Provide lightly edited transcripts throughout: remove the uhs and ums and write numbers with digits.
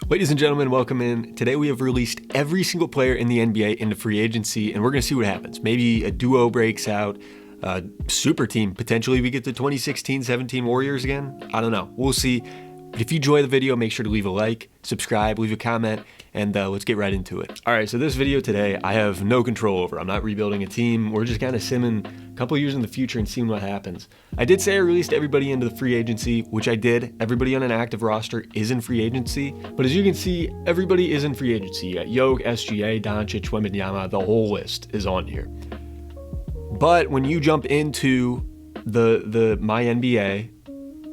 Ladies and gentlemen, welcome in. Today we have released every single player in the NBA into free agency, and we're going to see what happens. Maybe a duo breaks out, a super team. Potentially we get the 2016-17 Warriors again. I don't know. We'll see. But if you enjoy the video, make sure to leave a like, subscribe, leave a comment, and let's get right into it. All right, so this video today, I have no control over. I'm not rebuilding a team. We're just kind of simming a couple years in the future and seeing what happens. I did say I released everybody into the free agency, which I did. Everybody on an active roster is in free agency. But as you can see, everybody is in free agency. You got Yoke, SGA, Doncic, Wembanyama, the whole list is on here. But when you jump into the My NBA,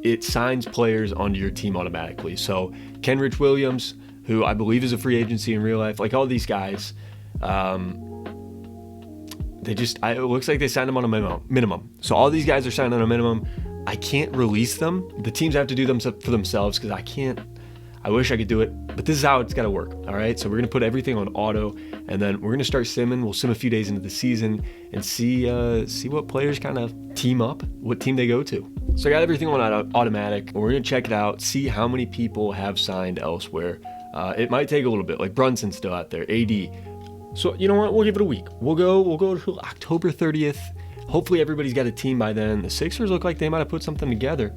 it signs players onto your team automatically. So Kenrich Williams, who I believe is a free agency in real life, like all these guys, it looks like they signed them on a minimum. So all these guys are signed on a minimum. I can't release them. The teams have to do them for themselves because I wish I could do it, but this is how it's got to work. All right. So we're going to put everything on auto, and then we're going to start simming. We'll sim a few days into the season and see what players kind of team up, what team they go to. So I got everything on automatic. We're going to check it out, see how many people have signed elsewhere. It might take a little bit, like Brunson's still out there, AD. So you know what? We'll give it a week. We'll go to October 30th. Hopefully everybody's got a team by then. The Sixers look like they might have put something together.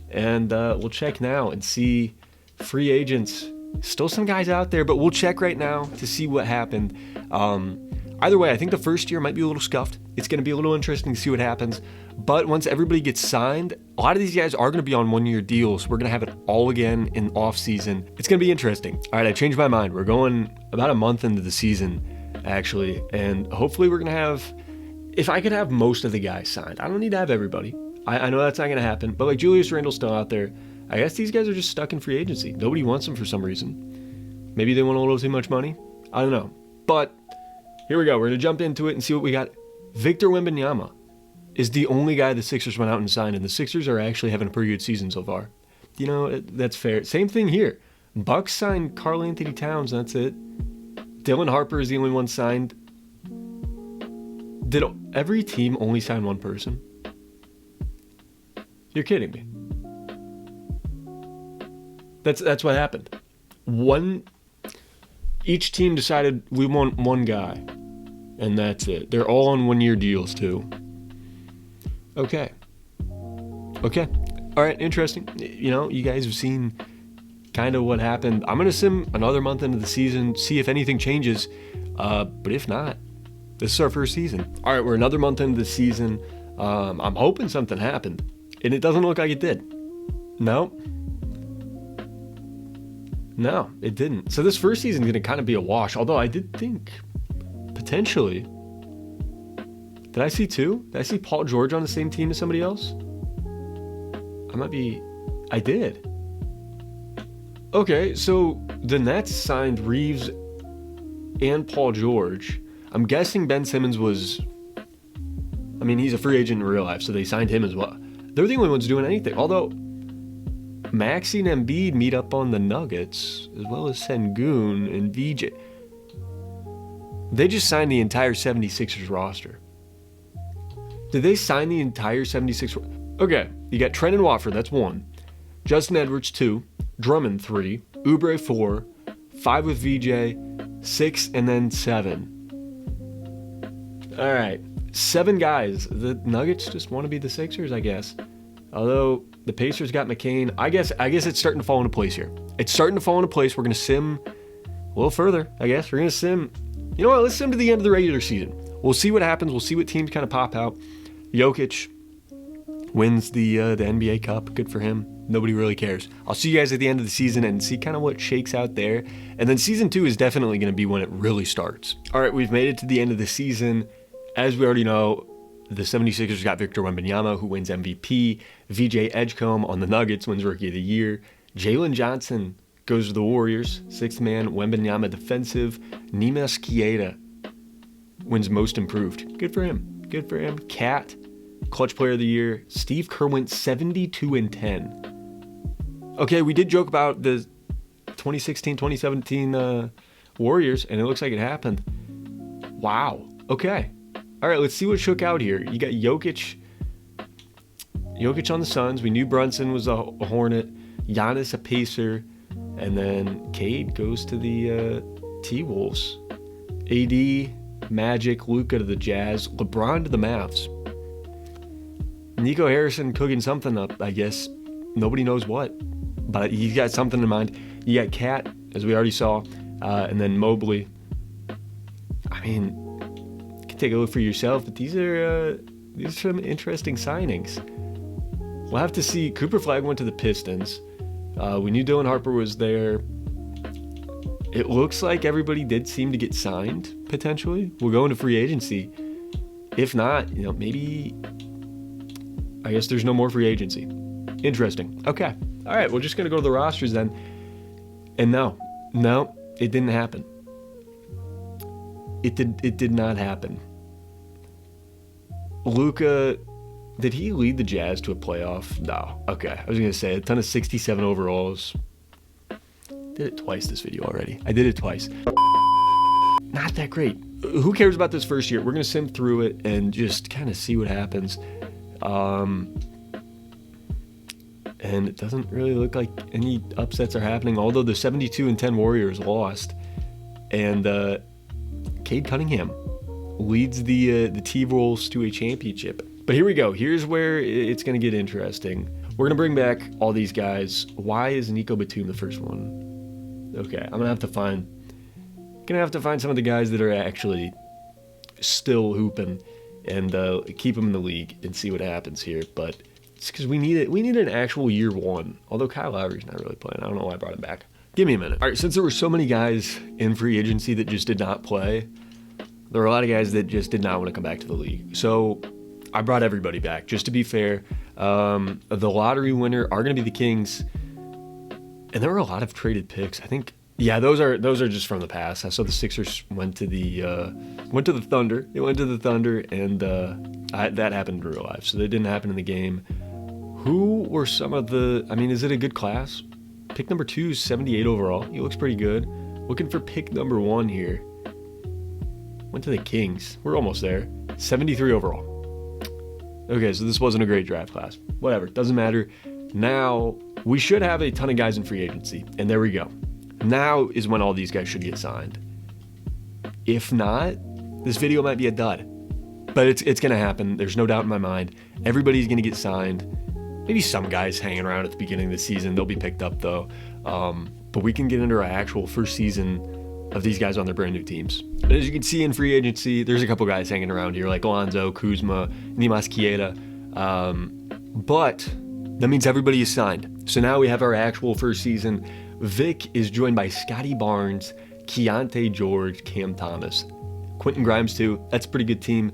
And we'll check now and see free agents. Still some guys out there, but we'll check right now to see what happened. Either way, I think the first year might be a little scuffed. It's going to be a little interesting to see what happens. But once everybody gets signed, a lot of these guys are going to be on one-year deals. We're going to have it all again in off-season. It's going to be interesting. All right, I changed my mind. We're going about a month into the season, actually. And hopefully we're going to have, if I could have most of the guys signed. I don't need to have everybody. I know that's not going to happen. But like Julius Randle's still out there. I guess these guys are just stuck in free agency. Nobody wants them for some reason. Maybe they want a little too much money. I don't know. But here we go. We're going to jump into it and see what we got. Victor Wembanyama is the only guy the Sixers went out and signed, and the Sixers are actually having a pretty good season so far. You know, that's fair. Same thing here. Bucks signed Karl Anthony Towns, and that's it. Dylan Harper is the only one signed. Did every team only sign one person? You're kidding me. That's what happened. Each team decided we want one guy, and that's it. They're all on one-year deals too. Okay. All right, interesting. You know, you guys have seen kind of what happened. I'm gonna sim another month into the season, see if anything changes. But if not, this is our first season. All right, we're another month into the season. I'm hoping something happened, and it doesn't look like it did. No, it didn't. So this first season is going to kind of be a wash, although I did think, potentially, did I see two? Did I see Paul George on the same team as somebody else? I did. Okay, so the Nets signed Reeves and Paul George. I'm guessing Ben Simmons he's a free agent in real life, so they signed him as well. They're the only ones doing anything, although Maxey and Embiid meet up on the Nuggets, as well as Sengun and VJ. They just signed the entire 76ers roster. Did they sign the entire 76ers? Okay, you got Trendon Watford, that's 1. Justin Edwards, 2. Drummond, 3. Oubre, 4. 5 with VJ. 6, and then 7. All right, 7 guys. The Nuggets just want to be the Sixers, I guess. Although the Pacers got McCain. I guess it's starting to fall into place here. It's starting to fall into place. We're going to sim a little further, I guess. We're going to sim. You know what? Let's sim to the end of the regular season. We'll see what happens. We'll see what teams kind of pop out. Jokic wins the NBA Cup. Good for him. Nobody really cares. I'll see you guys at the end of the season and see kind of what shakes out there. And then season 2 is definitely going to be when it really starts. All right, we've made it to the end of the season. As we already know, the 76ers got Victor Wembanyama, who wins MVP. VJ Edgecombe on the Nuggets wins Rookie of the Year. Jalen Johnson goes to the Warriors. 6th man, Wembanyama defensive. Neemias Queta wins Most Improved. Good for him. Cat, Clutch Player of the Year. Steve Kerr went 72-10. Okay, we did joke about the 2016-2017 Warriors, and it looks like it happened. Wow. Okay. All right, let's see what shook out here. You got Jokic on the Suns. We knew Brunson was a Hornet. Giannis a Pacer. And then Cade goes to the T-Wolves. AD, Magic, Luka to the Jazz, LeBron to the Mavs. Nico Harrison cooking something up, I guess. Nobody knows what, but he's got something in mind. You got Cat, as we already saw, and then Mobley. I mean, you can take a look for yourself, but these are some interesting signings. We'll have to see. Cooper Flag went to the Pistons. We knew Dylan Harper was there. It looks like everybody did seem to get signed, potentially. We'll go into free agency. If not, maybe, I guess there's no more free agency. Interesting. Okay. All right, we're just going to go to the rosters then. And no, it didn't happen. It did not happen. Luka, did he lead the Jazz to a playoff? No. Okay. I was going to say a ton of 67 overalls. Did it twice this video already. I did it twice. Not that great. Who cares about this first year? We're going to sim through it and just kind of see what happens. And it doesn't really look like any upsets are happening, although the 72-10 Warriors lost. And Cade Cunningham leads the T-Wolves to a championship. But here we go. Here's where it's going to get interesting. We're going to bring back all these guys. Why is Nico Batum the first one? Okay, I'm going to have to find some of the guys that are actually still hooping and keep them in the league and see what happens here. But it's because we need it. We need an actual year one. Although Kyle Lowry's not really playing. I don't know why I brought him back. Give me a minute. All right, since there were so many guys in free agency that just did not play, there were a lot of guys that just did not want to come back to the league. So I brought everybody back. Just to be fair, the lottery winner are going to be the Kings. And there were a lot of traded picks. I think, yeah, those are just from the past. I saw the Sixers went to the Thunder. They went to the Thunder, and that happened in real life. So that didn't happen in the game. Who were some of the? I mean, is it a good class? Pick number 2 is 78 overall. He looks pretty good. Looking for pick number 1 here. Went to the Kings. We're almost there. 73 overall. Okay, so this wasn't a great draft class. Whatever, doesn't matter. Now, we should have a ton of guys in free agency, and there we go. Now is when all these guys should get signed. If not, this video might be a dud. But it's going to happen. There's no doubt in my mind. Everybody's going to get signed. Maybe some guys hanging around at the beginning of the season. They'll be picked up, though. But we can get into our actual first season of these guys on their brand new teams. And as you can see in free agency, there's a couple guys hanging around here, like Alonzo, Kuzma, Neemias Queta. But that means everybody is signed. So now we have our actual first season. Vic is joined by Scotty Barnes, Keontae George, Cam Thomas. Quentin Grimes, too. That's a pretty good team.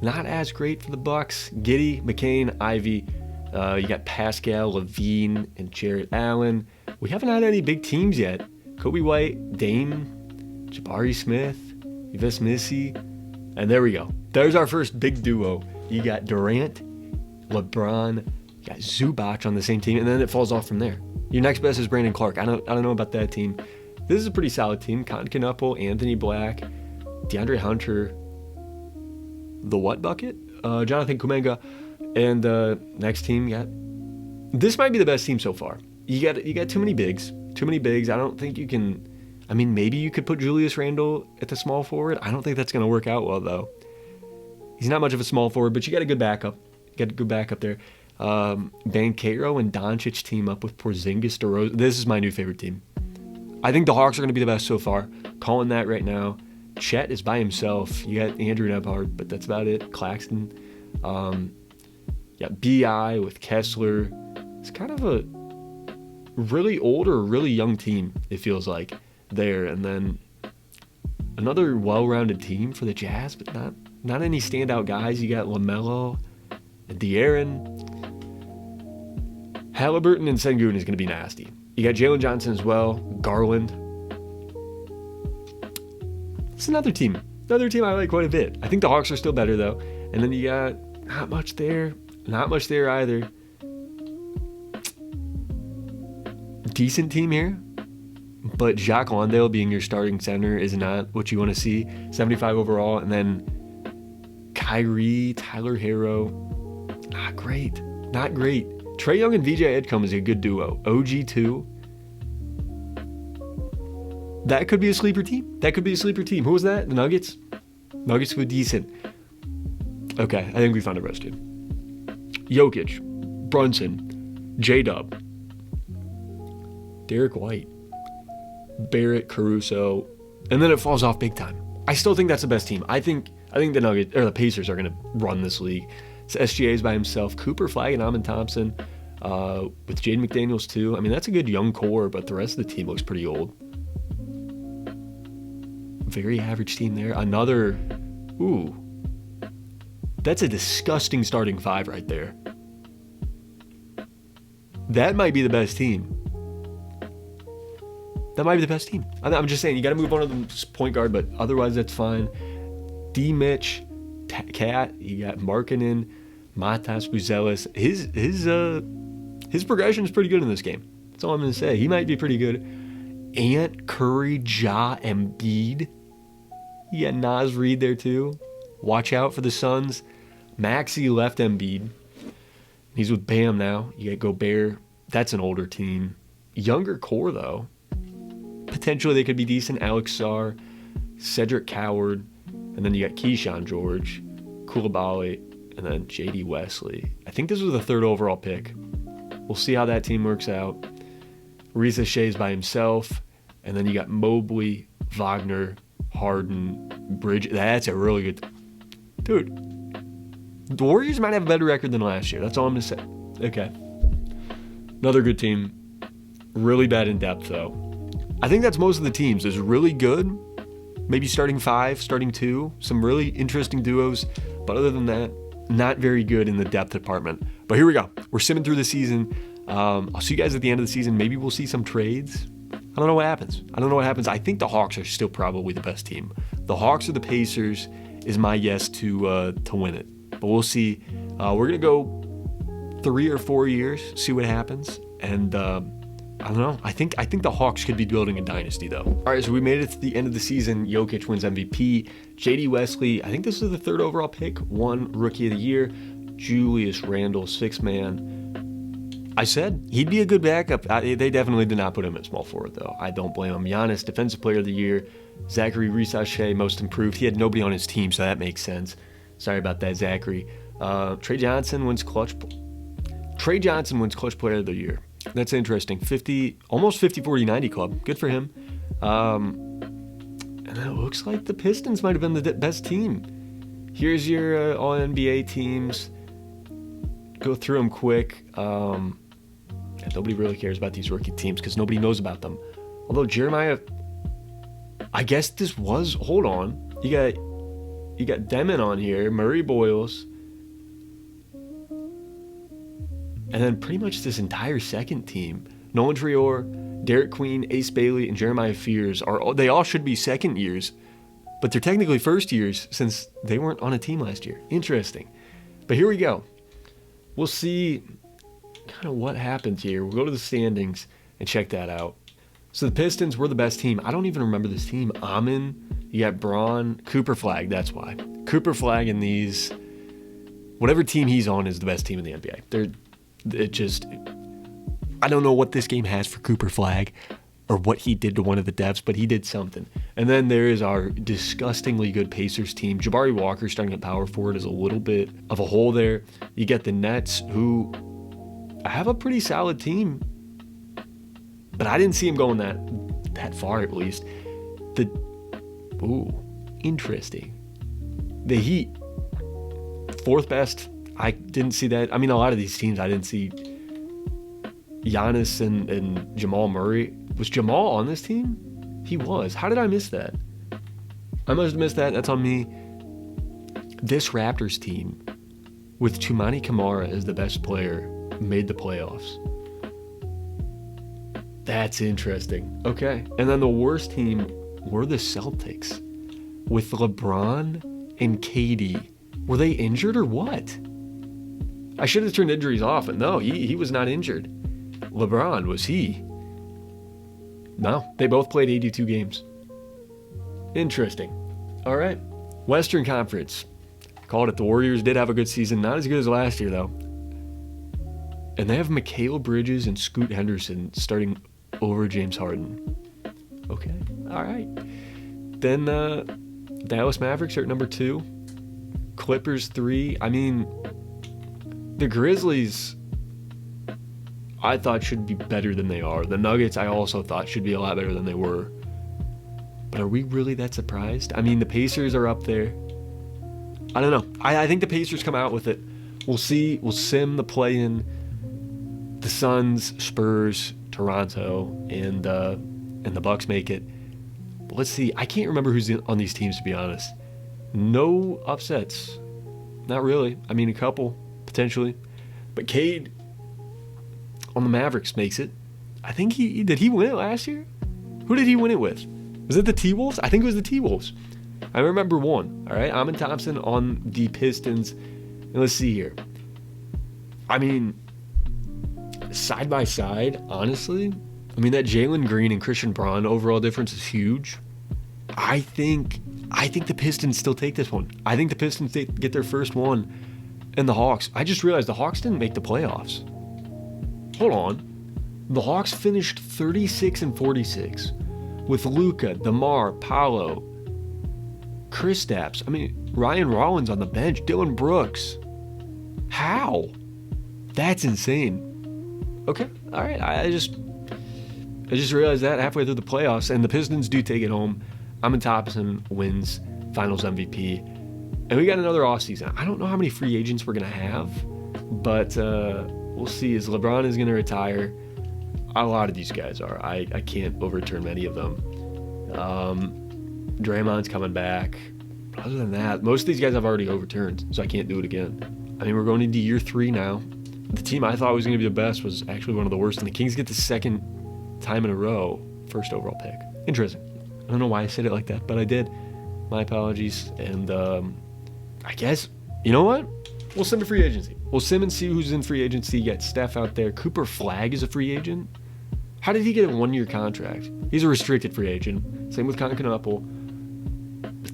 Not as great for the Bucks. Giddey, McCain, Ivy. You got Pascal, Levine, and Jarrett Allen. We haven't had any big teams yet. Kobe White, Dame, Jabari Smith, Yves Missy. And there we go. There's our first big duo. You got Durant, LeBron, you got Zubac on the same team, and then it falls off from there. Your next best is Brandon Clark. I don't know about that team. This is a pretty solid team. Cotton Knuckle, Anthony Black, DeAndre Hunter, the what bucket? Jonathan Kuminga, and next team got. This might be the best team so far. You got too many bigs. Too many bigs. I don't think you can. I mean, maybe you could put Julius Randle at the small forward. I don't think that's going to work out well, though. He's not much of a small forward, but you got a good backup. You got a good backup there. Banchero and Doncic team up with Porzingis, DeRozan. This is my new favorite team. I think the Hawks are going to be the best so far. Calling that right now. Chet is by himself. You got Andrew Nebhart, but that's about it. Claxton. B.I. with Kessler. It's kind of a really old or really young team, it feels like, there. And then another well-rounded team for the Jazz, but not any standout guys. You got LaMelo and De'Aaron. Halliburton and Sengun is going to be nasty. You got Jalen Johnson as well. Garland. It's another team. Another team I like quite a bit. I think the Hawks are still better, though. And then you got not much there. Not much there either. Decent team here. But Jacques Landale being your starting center is not what you want to see. 75 overall. And then Kyrie, Tyler Herro. Not great. Not great. Trae Young and VJ Edgecombe is a good duo. OG2. That could be a sleeper team. Who was that? The Nuggets? Nuggets were decent. Okay, I think we found a rest dude. Jokic, Brunson, J-Dub, Derek White, Barrett, Caruso, and then it falls off big time. I still think that's the best team. I think the Nuggets or the Pacers are going to run this league. It's SGA's by himself, Cooper Flag and Amon Thompson, with Jaden McDaniels too. I mean, that's a good young core, but the rest of the team looks pretty old. Very average team there. That's a disgusting starting five right there. That might be the best team. I'm just saying, you got to move one of them point guard, but otherwise that's fine. D. Mitch, Cat, you got Markkanen, Matas Buzelis. His progression is pretty good in this game. That's all I'm going to say. He might be pretty good. Ant, Curry, Ja, Embiid. You got Naz Reid there too. Watch out for the Suns. Maxey left Embiid. He's with Bam now. You got Gobert. That's an older team. Younger core, though. Potentially they could be decent. Alex Sarr, Cedric Coward, and then you got Keyshawn George, Coulibaly, and then J.D. Wesley. I think this was the 3rd overall pick. We'll see how that team works out. Reza Shay's by himself, and then you got Mobley, Wagner, Harden, Bridge. That's a really good... Dude, the Warriors might have a better record than last year. That's all I'm going to say. Okay. Another good team. Really bad in depth, though. I think that's most of the teams. Is really good. Maybe starting 5, starting 2. Some really interesting duos. But other than that, not very good in the depth department. But here we go. We're simming through the season. I'll see you guys at the end of the season. Maybe we'll see some trades. I don't know what happens. I think the Hawks are still probably the best team. The Hawks or the Pacers is my guess to win it. But we'll see. We're going to go 3 or 4 years, see what happens. And I don't know. I think the Hawks could be building a dynasty, though. All right, so we made it to the end of the season. Jokic wins MVP. J.D. Wesley, I think this is the 3rd overall pick, won Rookie of the Year. Julius Randle, 6th man. I said he'd be a good backup. They definitely did not put him at small forward, though. I don't blame him. Giannis, Defensive Player of the Year. Zachary Risache, Most Improved. He had nobody on his team, so that makes sense. Sorry about that, Zachary. Trey Johnson wins Clutch Player of the Year. That's interesting. Almost 50-40-90 club. Good for him. And it looks like the Pistons might have been the best team. Here's your All-NBA teams. Go through them quick. Nobody really cares about these rookie teams because nobody knows about them. Although Jeremiah, I guess this was. Hold on. You got Demon on here. Murray Boyles. And then pretty much this entire second team, Nolan Trior, Derek Queen, Ace Bailey, and Jeremiah Fears, they all should be second years, but they're technically first years since they weren't on a team last year. Interesting. But here we go. We'll see kind of what happens here. We'll go to the standings and check that out. So the Pistons were the best team. I don't even remember this team. Amin, you got Braun, Cooper Flag, that's why. Cooper Flag and these, whatever team he's on is the best team in the NBA. I don't know what this game has for Cooper Flag or what he did to one of the devs, but he did something. And then there is our disgustingly good Pacers team. Jabari Walker starting at power forward is a little bit of a hole there. You get the Nets, who have a pretty solid team, but I didn't see him going that far at least. Interesting. The Heat, 4th best. I didn't see that. I mean, a lot of these teams, I didn't see Giannis and Jamal Murray. Was Jamal on this team? He was. How did I miss that? I must have missed that. That's on me. This Raptors team, with Chumani Kamara as the best player, made the playoffs. That's interesting. Okay. And then the worst team were the Celtics, with LeBron and KD. Were they injured or what? I should have turned injuries off, but no, he was not injured. LeBron, was he? No, they both played 82 games. Interesting. All right. Western Conference. Called it. The Warriors did have a good season. Not as good as last year, though. And they have Mikal Bridges and Scoot Henderson starting over James Harden. Okay. All right. Then Dallas Mavericks are at number 2. Clippers 3. I mean, the Grizzlies, I thought should be better than they are. The Nuggets, I also thought should be a lot better than they were. But are we really that surprised? I mean, the Pacers are up there. I don't know. I think the Pacers come out with it. We'll see. We'll sim the play-in. The Suns, Spurs, Toronto, and the Bucks make it. But let's see. I can't remember who's on these teams, to be honest. No upsets. Not really. I mean, a couple, potentially. But Cade on the Mavericks makes it. I think did he win it last year? Who did he win it with? Was it the T-Wolves? I think it was the T-Wolves. I remember one. All right, Amin Thompson on the Pistons. And let's see here. I mean, side by side, honestly, I mean, that Jalen Green and Christian Braun overall difference is huge. I think the Pistons still take this one. I think the Pistons get their first one. And the Hawks. I just realized the Hawks didn't make the playoffs. Hold on. The Hawks finished 36-46 with Luka, DeMar, Paolo, Kristaps. I mean, Ryan Rollins on the bench, Dylan Brooks. How? That's insane. Okay, all right. I just realized that halfway through the playoffs, and the Pistons do take it home. Amin Thompson wins Finals MVP, and we got another offseason. I don't know how many free agents we're gonna have, but we'll see. As LeBron is gonna retire, a lot of these guys are. I can't overturn many of them. Draymond's coming back. Other than that, most of these guys I've already overturned, so I can't do it again. I mean, we're going into year 3 now. The team I thought was going to be the best was actually one of the worst, and the Kings get the second time in a row first overall pick. Interesting. I don't know why I said it like that, but I did. My apologies. And I guess, you know what? We'll sim to free agency. We'll sim and see who's in free agency. You got Steph out there. Cooper Flagg is a free agent. How did he get a 1-year contract? He's a restricted free agent. Same with Concanapple.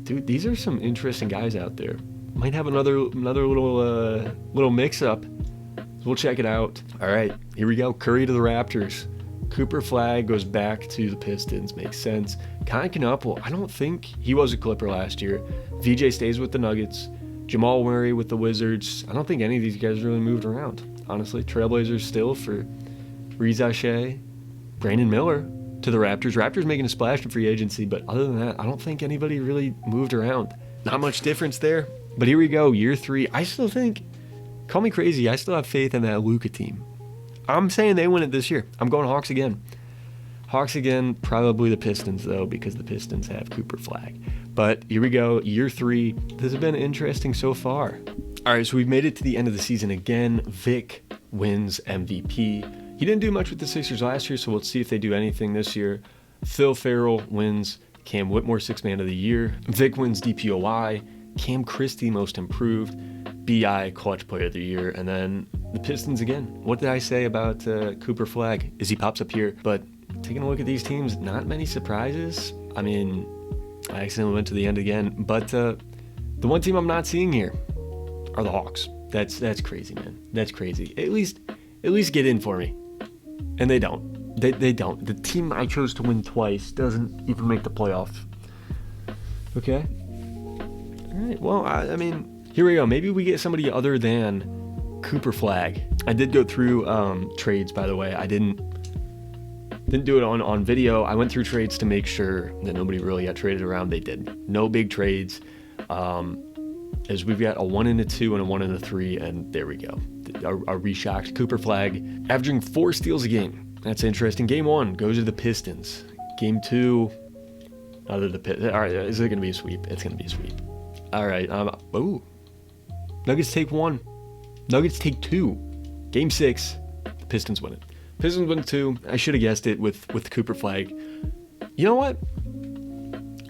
Dude, these are some interesting guys out there. Might have another little mix-up. So we'll check it out. All right, here we go. Curry to the Raptors. Cooper Flagg goes back to the Pistons. Makes sense. Concanapple, I don't think he was a Clipper last year. VJ stays with the Nuggets. Jamal Murray with the Wizards. I don't think any of these guys really moved around, honestly. Trailblazers still for Reza Shea. Brandon Miller to the Raptors. Raptors making a splash in free agency, but other than that, I don't think anybody really moved around. Not much difference there. But here we go, year 3. I still think, call me crazy, I still have faith in that Luka team. I'm saying they win it this year. I'm going Hawks again. Hawks again, probably the Pistons, though, because the Pistons have Cooper Flagg. But here we go, year 3. This has been interesting so far. All right, so we've made it to the end of the season again. Vic wins MVP. He didn't do much with the Sixers last year, so we'll see if they do anything this year. Phil Farrell wins Cam Whitmore 6th Man of the Year. Vic wins DPOI. Cam Christie Most Improved. BI Clutch Player of the Year. And then the Pistons again. What did I say about Cooper Flagg? As he pops up here. But taking a look at these teams, not many surprises. I mean, I accidentally went to the end again. But the one team I'm not seeing here are the Hawks. That's crazy, man. That's crazy. At least get in for me. And they don't. They don't. The team I chose to win twice doesn't even make the playoffs. Okay? All right. Well, I mean, here we go. Maybe we get somebody other than Cooper Flagg. I did go through trades, by the way. I didn't do it on video. I went through trades to make sure that nobody really got traded around. They did. No big trades. As we've got a 1 and a 2 and a 1 and a 3, and there we go. Are we shocked? Cooper Flagg averaging 4 steals a game. That's interesting. Game 1 goes to the Pistons. Game 2, other the Pistons. All right, is it going to be a sweep? It's going to be a sweep. All right. Nuggets take 1. Nuggets take 2. Game 6, the Pistons win it. Pistons win 2. I should have guessed it with Cooper Flagg. You know what?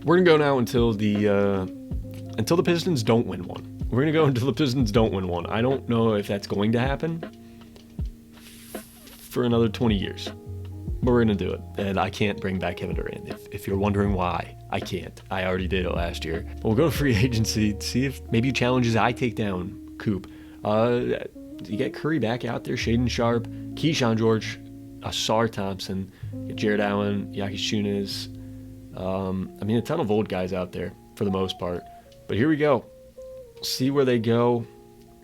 We're going to go now until the Pistons don't win one. We're going to go until the Pistons don't win one. I don't know if that's going to happen for another 20 years. But we're going to do it. And I can't bring back Kevin Durant. If you're wondering why, I can't. I already did it last year. But we'll go to free agency, see if maybe challenges I take down Coop. You get Curry back out there, Shaden Sharp, Keyshawn George, Asar Thompson, Jared Allen, Yakis Chunas, I mean, a ton of old guys out there for the most part. But here we go. See where they go.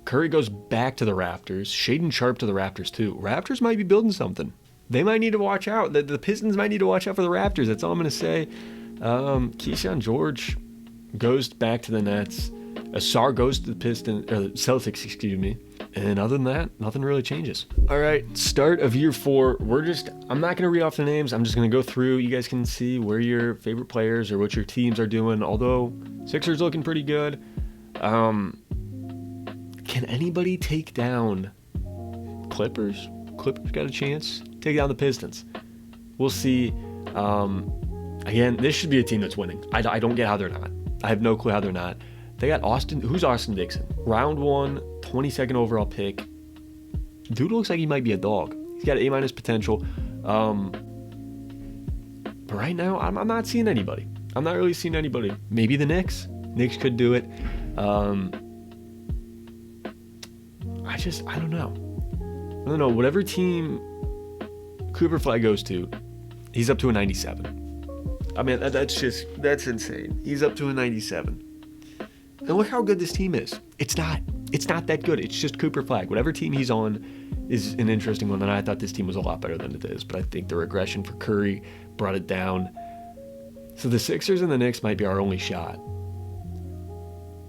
Curry goes back to the Raptors. Shaedon Sharpe to the Raptors too. Raptors might be building something. They might need to watch out. The Pistons might need to watch out for the Raptors. That's all I'm going to say. Keyshawn George goes back to the Nets. Asar goes to the Pistons, or the Celtics, excuse me. And other than that, nothing really changes. All right, start of year 4. I'm not going to read off the names. I'm just going to go through. You guys can see where your favorite players or what your teams are doing. Although Sixers looking pretty good. Can anybody take down Clippers? Clippers got a chance. Take down the Pistons. We'll see. Again, this should be a team that's winning. I don't get how they're not. I have no clue how they're not. They got Austin. Who's Austin Dixon? Round 1, 22nd overall pick. Dude looks like he might be a dog. He's got A- potential. But right now, I'm not seeing anybody. I'm not really seeing anybody. Maybe the Knicks. Knicks could do it. I don't know. I don't know. Whatever team Cooper Flag goes to, he's up to a 97. I mean, that's insane. He's up to a 97. And look how good this team is. It's not that good. It's just Cooper Flag. Whatever team he's on is an interesting one. And I thought this team was a lot better than it is. But I think the regression for Curry brought it down. So the Sixers and the Knicks might be our only shot.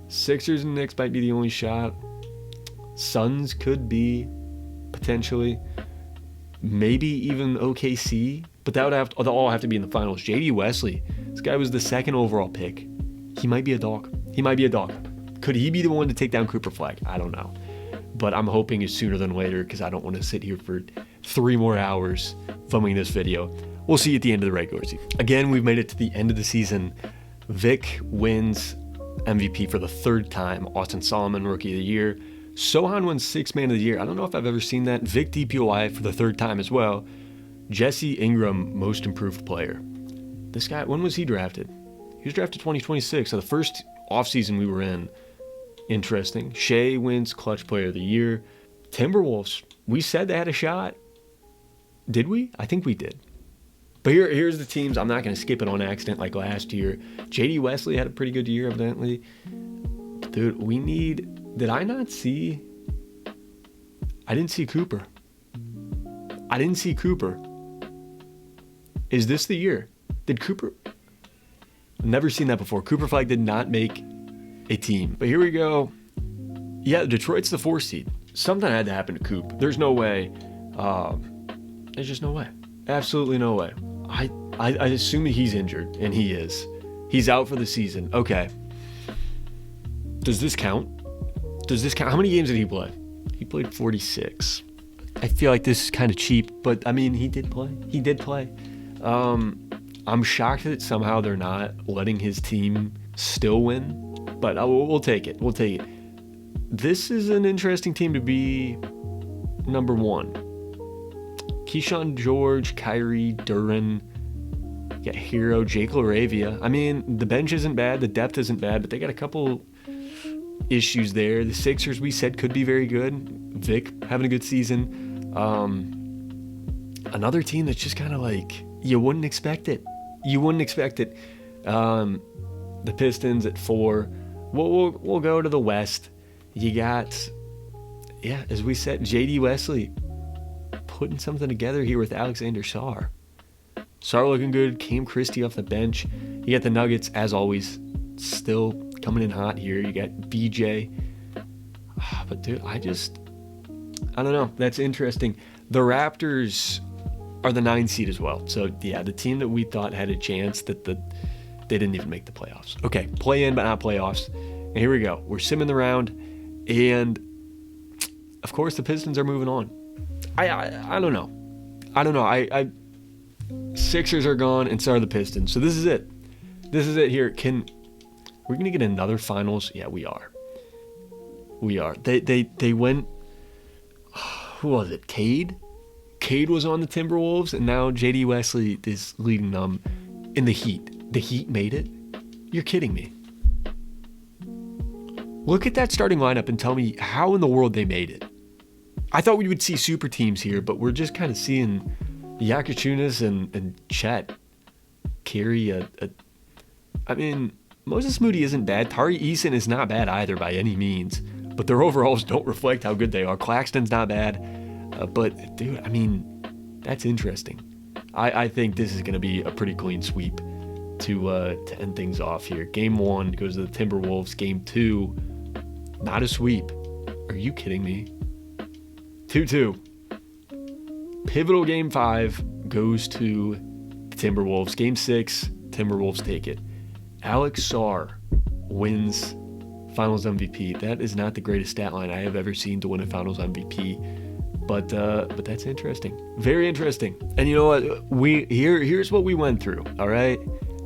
Sixers and Knicks might be the only shot. Suns could be, potentially. Maybe even OKC. But they'll all have to be in the finals. JD Wesley. This guy was the 2nd overall pick. He might be a dog. Could he be the one to take down Cooper Flag? I don't know. But I'm hoping it's sooner than later because I don't want to sit here for 3 more hours filming this video. We'll see you at the end of the regular season. Again, we've made it to the end of the season. Vic wins MVP for the 3rd time. Austin Solomon, Rookie of the Year. Sohan wins 6th Man of the Year. I don't know if I've ever seen that. Vic DPOY for the 3rd time as well. Jesse Ingram, Most Improved Player. This guy, when was he drafted? He was drafted 2026, so the first offseason we were in. Interesting. Shea wins Clutch Player of the Year. Timberwolves, we said they had a shot. Did we? I think we did. But here's the teams. I'm not going to skip it on accident like last year. JD Wesley had a pretty good year, evidently. Dude, did I not see? I didn't see Cooper. Is this the year? Did Cooper? Never seen that before. Cooper Flag did not make a team. But here we go. Yeah, Detroit's the 4th seed. Something had to happen to Coop. There's no way. There's just no way. Absolutely no way. I assume he's injured, and he is. He's out for the season. Okay. Does this count? How many games did he play? He played 46. I feel like this is kind of cheap, but I mean, he did play. I'm shocked that somehow they're not letting his team still win, but we'll take it. This is an interesting team to be number 1. Keyshawn George, Kyrie, Duran, you got Hero, Jake LaRavia. I mean, the bench isn't bad, the depth isn't bad, but they got a couple issues there. The Sixers, we said, could be very good. Vic having a good season. Another team that's just kind of like, you wouldn't expect it. The Pistons at 4. We'll go to the West. You got, as we said, JD Wesley putting something together here with Alexander Sarr. Sarr looking good. Cam Christie off the bench. You got the Nuggets, as always, still coming in hot here. You got BJ. But dude, I don't know. That's interesting. The Raptors are the 9 seed as well. So yeah, the team that we thought had a chance they didn't even make the playoffs. Okay, play in but not playoffs. And here we go. We're simming the round, and of course the Pistons are moving on. I don't know. Sixers are gone, and so are the Pistons. So this is it. Here. We're gonna get another finals? Yeah, we are. They went. Who was it? Cade was on the Timberwolves, and now JD Wesley is leading them in the Heat. The Heat made it? You're kidding me. Look at that starting lineup and tell me how in the world they made it. I thought we would see super teams here, but we're just kind of seeing Yakuchunas and Chet. carry I mean, Moses Moody isn't bad. Tari Eason is not bad either by any means. But their overalls don't reflect how good they are. Claxton's not bad. But, dude, I mean, that's interesting. I think this is going to be a pretty clean sweep to end things off here. Game 1 goes to the Timberwolves. Game 2, not a sweep. Are you kidding me? 2-2. Pivotal Game 5 goes to the Timberwolves. Game 6, Timberwolves take it. Alex Sarr wins Finals MVP. That is not the greatest stat line I have ever seen to win a Finals MVP. But that's interesting. Very interesting. And you know what? Here's what we went through. All right.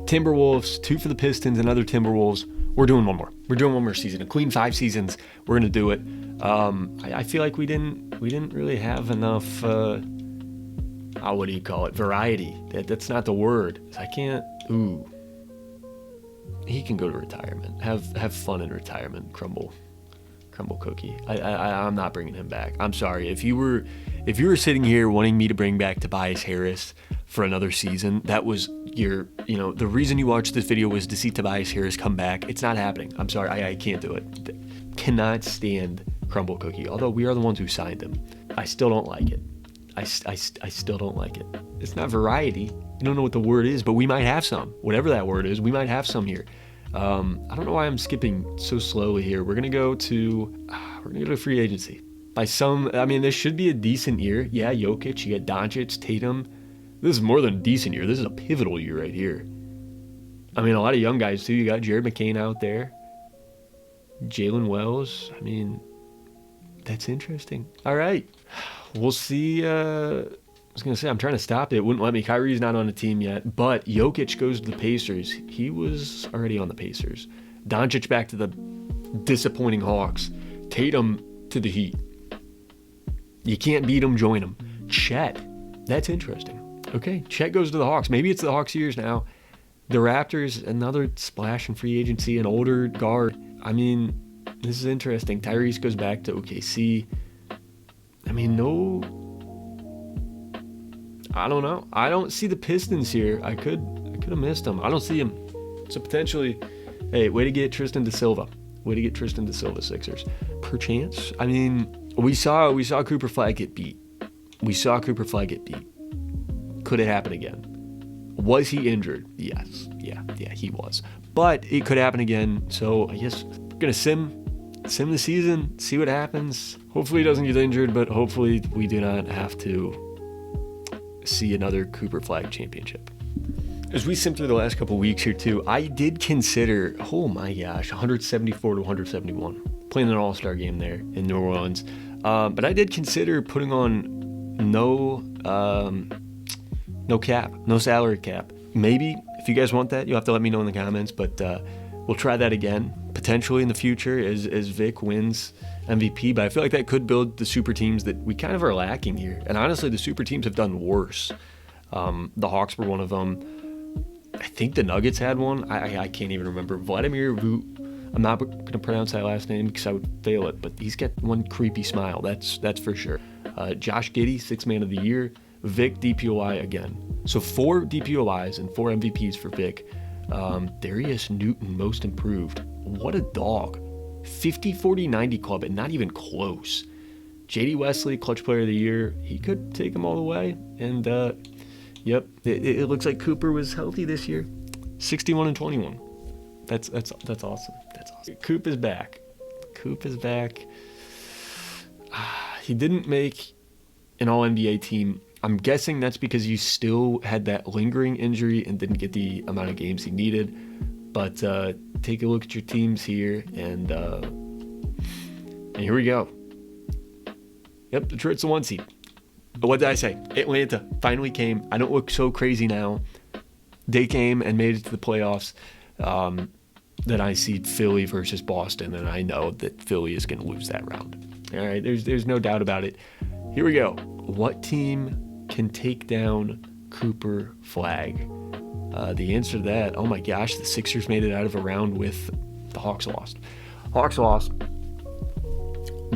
Timberwolves, 2 for the Pistons, another Timberwolves. We're doing one more. We're doing one more season. A clean 5 seasons. We're gonna do it. I feel like we didn't really have enough what do you call it? Variety. That's not the word. I can't he can go to retirement. Have fun in retirement, Crumble Cookie. I'm not bringing him back. I'm sorry. If you were sitting here wanting me to bring back Tobias Harris for another season, that was the reason you watched this video was to see Tobias Harris come back. It's not happening. I'm sorry. I can't do it. Cannot stand Crumble Cookie. Although we are the ones who signed him. I still don't like it. I still don't like it. It's not variety. I don't know what the word is, but we might have some. Whatever that word is, we might have some here. I don't know why I'm skipping so slowly here. We're gonna go to free agency. This should be a decent year. Yeah, Jokic, you got Doncic, Tatum. This is more than a decent year. This is a pivotal year right here. I mean, a lot of young guys too. You got Jared McCain out there, Jalen Wells. I mean, that's interesting. All right, we'll see. I was going to say, I'm trying to stop it. It wouldn't let me. Kyrie's not on the team yet, but Jokic goes to the Pacers. He was already on the Pacers. Doncic back to the disappointing Hawks. Tatum to the Heat. You can't beat them, join them. Chet. That's interesting. Okay, Chet goes to the Hawks. Maybe it's the Hawks' years now. The Raptors, another splash in free agency, an older guard. I mean, this is interesting. Tyrese goes back to OKC. I mean, I don't know. I don't see the Pistons here. I could have missed them. I don't see them. So potentially, hey, way to get Tristan da Silva. Way to get Tristan da Silva, Sixers. Perchance. I mean, we saw Cooper Flag get beat. Could it happen again? Was he injured? Yes. Yeah, he was. But it could happen again. So I guess we're gonna sim the season, see what happens. Hopefully he doesn't get injured, but hopefully we do not have to see another Cooper Flag championship. As we sim through the last couple weeks here too, I did consider, 174 to 171, playing an all-star game there in New Orleans. But I did consider putting on no cap, no salary cap. Maybe if you guys want that, you'll have to let me know in the comments, but we'll try that again potentially in the future as Vic wins MVP. But I feel like that could build the super teams that we kind of are lacking here. And honestly, the super teams have done worse. The Hawks were one of them. I think the Nuggets had one. I can't even remember. Vladimir I'm not going to pronounce that last name because I would fail it, but he's got one creepy smile. That's for sure. Josh Giddey, 6th man of the year. Vic, DPOI again. So 4 DPOIs and 4 MVPs for Vic. Darius Newton, most improved. What a dog. 50, 40, 90 club and not even close. JD Wesley, clutch player of the year. He could take him all the way. And, yep, it looks like Cooper was healthy this year. 61 and 21. That's awesome. That's awesome. Coop is back. He didn't make an All-NBA team. I'm guessing that's because he still had that lingering injury and didn't get the amount of games he needed. But take a look at your teams here, and here we go. Yep, Detroit's the 1 seed. But what did I say? Atlanta finally came. I don't look so crazy now. They came and made it to the playoffs. Then I see Philly versus Boston, and I know that Philly is going to lose that round. All right, there's no doubt about it. Here we go. What team can take down Cooper Flag? The answer to that, oh my gosh, the Sixers made it out of a round with the Hawks lost.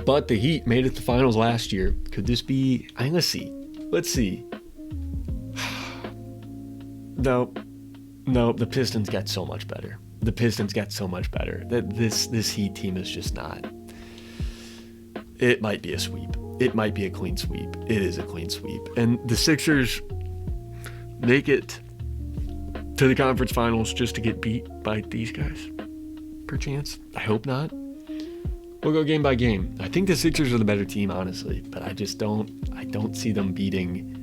But the Heat made it to the finals last year. Could this be? Let's see. No. No, the Pistons got so much better. The Pistons got so much better. This Heat team is just not. It might be a sweep. It might be a clean sweep. It is a clean sweep. And the Sixers make it to the conference finals just to get beat by these guys. Perchance. I hope not. We'll go game by game. I think the Sixers are the better team, honestly, but I don't see them beating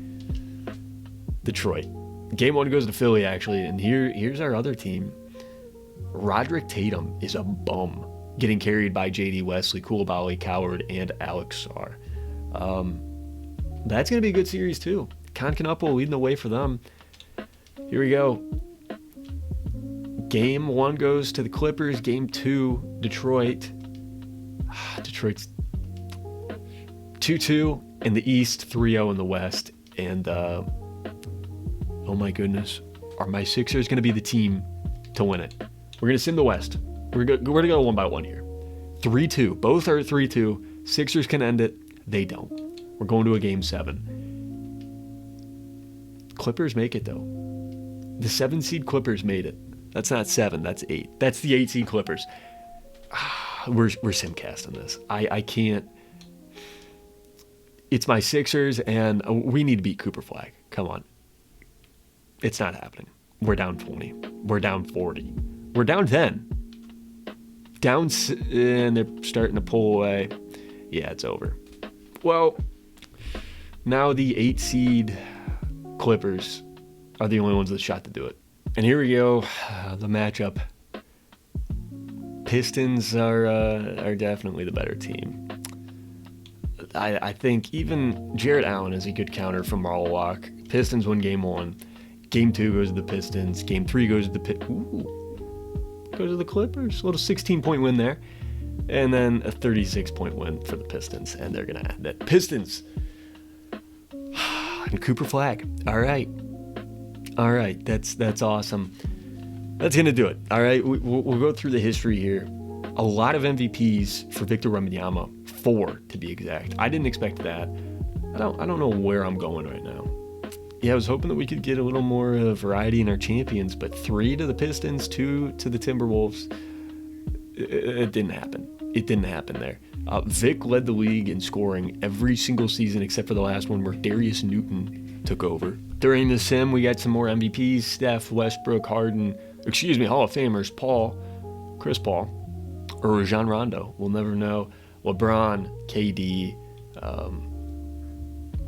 Detroit. Game 1 goes to Philly, actually, and here's our other team. Roderick Tatum is a bum, getting carried by J.D. Wesley, Koulibaly, Coward, and Alex Sarr. That's going to be a good series, too. Concanuppo leading the way for them. Here we go. Game 1 goes to the Clippers. Game 2, Detroit. Detroit's 2-2 in the East, 3-0 in the West. And, oh my goodness, are my Sixers going to be the team to win it? We're going to sim the West. We're going to go one by one here. 3-2. Both are 3-2. Sixers can end it. They don't. We're going to a game 7. Clippers make it, though. The 7-seed Clippers made it. That's not 7. That's 8. That's the 8-seed Clippers. We're simcasting this. I can't. It's my Sixers, and we need to beat Cooper Flag. Come on. It's not happening. We're down 20. We're down 40. We're down 10. And they're starting to pull away. Yeah, it's over. Well, now the 8-seed Clippers are the only ones that shot to do it. And here we go, the matchup. Pistons are definitely the better team. I think even Jarrett Allen is a good counter from Marlowock. Pistons win game 1. Game 2 goes to the Pistons. Game 3 goes to the goes to the Clippers. A little 16-point win there. And then a 36-point win for the Pistons. And they're going to end it. Pistons. And Cooper Flag. All right. That's awesome. That's going to do it. All right. We'll go through the history here. A lot of MVPs for Victor Wembanyama. 4 to be exact. I didn't expect that. I don't know where I'm going right now. Yeah, I was hoping that we could get a little more variety in our champions, but 3 to the Pistons, 2 to the Timberwolves. It didn't happen. It didn't happen there. Vic led the league in scoring every single season except for the last one where Darius Newton took over. During the sim, we got some more MVPs. Steph, Westbrook, Harden, Hall of Famers, Chris Paul, or Rajon Rondo. We'll never know. LeBron, KD.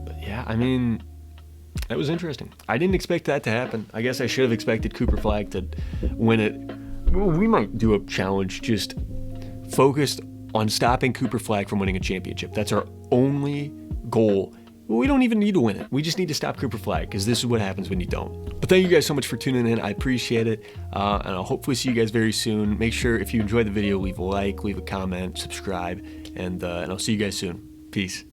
But yeah, I mean, that was interesting. I didn't expect that to happen. I guess I should have expected Cooper Flag to win it. We might do a challenge just focused on stopping Cooper Flag from winning a championship. That's our only goal. We don't even need to win it. We just need to stop Cooper Flag because this is what happens when you don't. But thank you guys so much for tuning in. I appreciate it. And I'll hopefully see you guys very soon. Make sure if you enjoyed the video, leave a like, leave a comment, subscribe, and I'll see you guys soon. Peace.